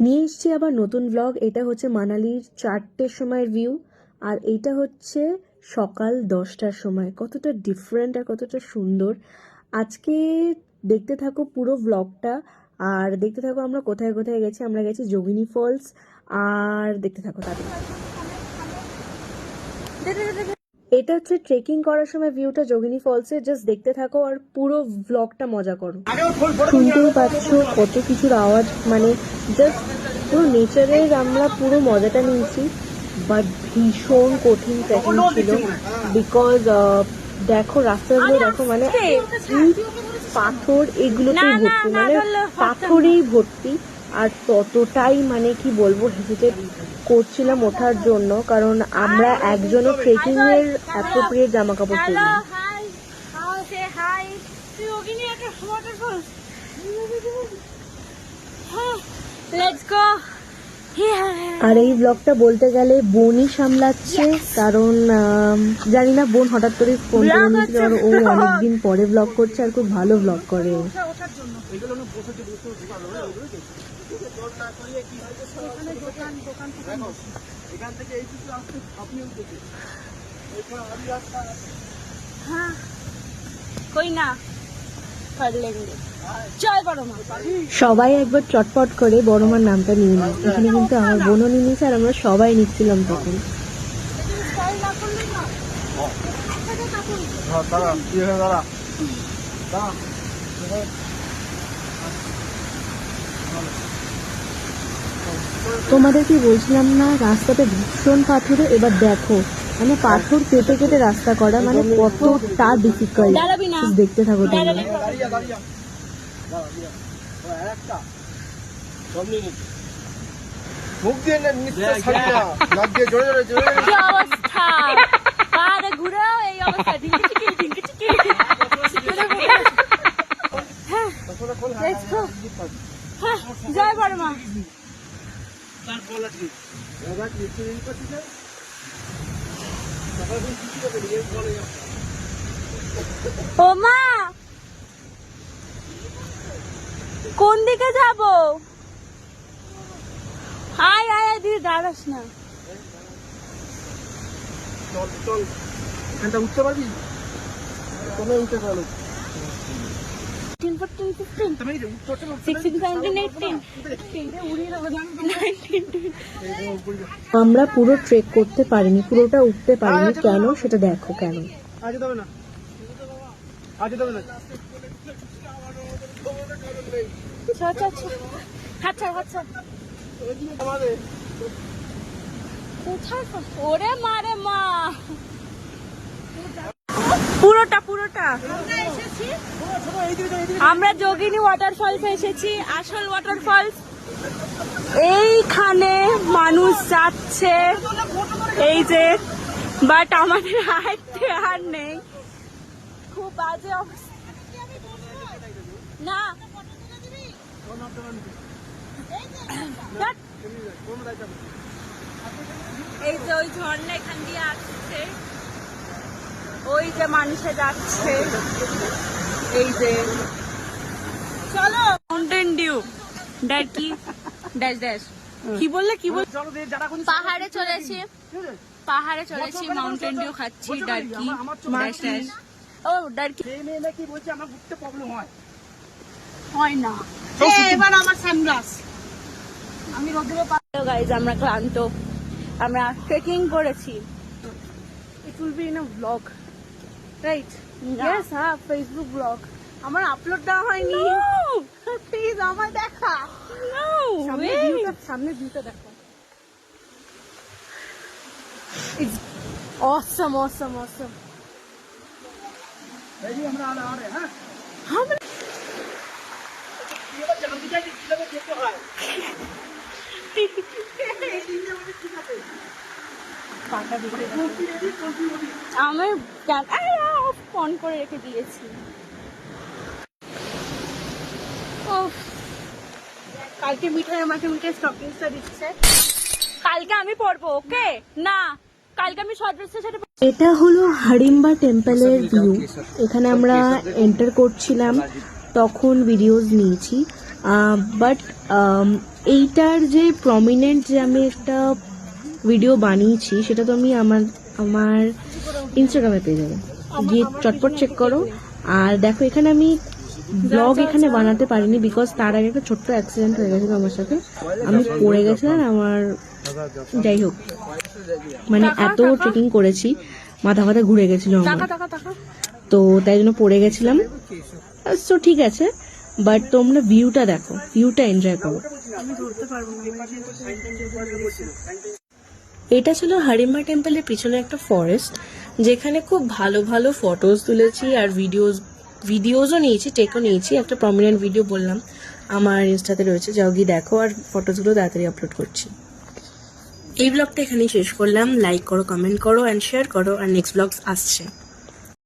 নিয়ে এসছি আবার নতুন ব্লগ। এটা হচ্ছে মানালির 4টের সময়ের ভিউ, আর এইটা হচ্ছে সকাল 10টার সময়। কতটা ডিফারেন্ট আর কতটা সুন্দর। আজকে দেখতে থাকো পুরো ব্লগটা, আর দেখতে থাকো আমরা কোথায় কোথায় গেছি। আমরা গেছি যোগিনী ফলস, আর দেখতে থাকো তাদের। এটা হচ্ছে ট্রেকিং করার সময় ভিউটা যোগিনী ফলসের। জাস্ট দেখতে থাকো আর পুরো ব্লগটা মজা করো। শুনতেই পাচ্ছ কত কিছুর আওয়াজ, মানে জাস্ট পুরো নেচারের আমরা পুরো মজাটা নিয়েছি। বাট ভীষণ কঠিন ট্রেকিং ছিল, বিকজ দেখো রাস্তাগুলো দেখো, মানে পাথর এগুলোতেই ভর্তি, মানে পাথরেই ভর্তি। আর ততটাই মানে কি বলবো, হেজিটেট করছিলাম ওঠার জন্য, কারণ আমরা একজনও ট্রেকিং এর অ্যাপ্রোপ্রিয়েট জামা কাপড় পরিনি। আর এই ব্লগটা বলতে গেলে বোনই সামলাচ্ছে, কারণ জানি না, বোন হঠাৎ করে ফোন করে নিয়েছিল, আর ও অনেকদিন পরে ব্লগ করছে আর খুব ভালো ব্লগ করে ও। সবাই একবার চটপট করে বড় মার নামটা নিয়ে নিই। এখানে কিন্তু আমার বোনও নিয়ে নিয়েছে, আর আমরা সবাই নিচ্ছিলাম তখন। তোমাদেরকে বলছিলাম না রাস্তাতে ভীষণ পাথরে। এবার দেখো, মানে পাথর কেটে কেটে রাস্তা করা, মানে কতটা ডিফিকাল্ট। দেখতে থাকো তোমরা। জয় বড় মা। ও মা, কোন দিকে যাব? আয় আয় আয়, দিদি দাঁড়াস না। চল চল, এখানটা উঠতে পারবি? তুমি উঠে চলো। আমরা পুরো ট্রেক করতে পারিনি, পুরোটা উঠতে পারিনি। কেন সেটা দেখো। কেন আজ দেবে না, আজ দেবে না। ওরে মারে মা, পুরোটা পুরোটা। আমরা যোগিনী ওয়াটারফলস এসেছি, আসল ওয়াটারফলস। এইখানে মানুষ যাচ্ছে, এই যে, বাট আমাদের হাঁটতে আর নেই, খুব বাজে অবস্থা। না এই যে ওই ঝর্ণা এখান দিয়ে আসছে, ওই যে মানুষে যাচ্ছে, এই যে। চলো মাউন্টেন ডিউ, ডার্কি ড্যাশ ড্যাশ, কি বললে কি বল, পাহাড়ে চলেছি, পাহাড়ে চলেছি, মাউন্টেন ডিউ খাচ্ছি, ডার্কি ড্যাশ ড্যাশ। ও ডার্কি নাকি বলছে আমার ঘুরতে প্রবলেম হয় না। এবার আমার সানগ্লাস, আমি রোদ্রে। গাইজ আমরা ক্লান্ত, আমরা ট্রেকিং করেছি। It will be in a blog, right? Yes, হ্যাঁ, ফেসবুক ব্লগ। আমার আপলোড দেওয়া হয়নি, প্লিজ আমার দেখা। সামনে ভিউটা দেখো। ইটস অসম অসম অসম। আমরা আরে আরে, হ্যাঁ আমরা এবার জানতে চাই কিভাবে যেতে হয়। আমি ফোন করে রেখে দিয়েছি। কালকে মিঠাই আমাকে স্টকিংসটা দিচ্ছে, কালকে আমি পড়বো। ওকে না, কালকে আমি শর্ট ড্রেসের সাথে। এটা হলো হাড়িম্বা টেম্পলের ভিউ। এখানে আমরা এন্টার করছিলাম, তখন ভিডিওস নিয়েছি। বাট এইটার যে প্রমিনেন্ট যে আমি একটা ভিডিও বানিয়েছি সেটা তো আমি আমার ইনস্টাগ্রামে পেয়ে যাবে, গিয়ে চটপট চেক করো। আর দেখো এখানে আমি ব্লগ এখানে বানাতে পারিনি বিকজ তার আগে একটা ছোট্ট অ্যাক্সিডেন্ট হয়ে গেছিলো আমার সাথে, আমি পড়ে গেছিলাম। আমার যাই হোক মানে এত ট্রেকিং করেছি মাথা ঘুরে গেছিলো আমার, তো তাই জন্য পড়ে গেছিলাম। তো ঠিক আছে, বাট তোমরা ভিউটা দেখো, ভিউটা এনজয় করো। এটা ছিল হারিম্বা টেম্পলের পিছনে একটা ফরেস্ট, যেখানে খুব ভালো ভালো ফটোজ তুলেছি আর ভিডিওজও নিয়েছি, টেকও নিয়েছি। একটা প্রমিনেন্ট ভিডিও বললাম আমার ইনস্টাতে রয়েছে, যাও গিয়ে দেখো। আর ফটোজগুলো তাড়াতাড়ি আপলোড করছি। এই ব্লগটা এখানেই শেষ করলাম। লাইক করো, কমেন্ট করো অ্যান্ড শেয়ার করো, আর নেক্সট ব্লগস আসছে।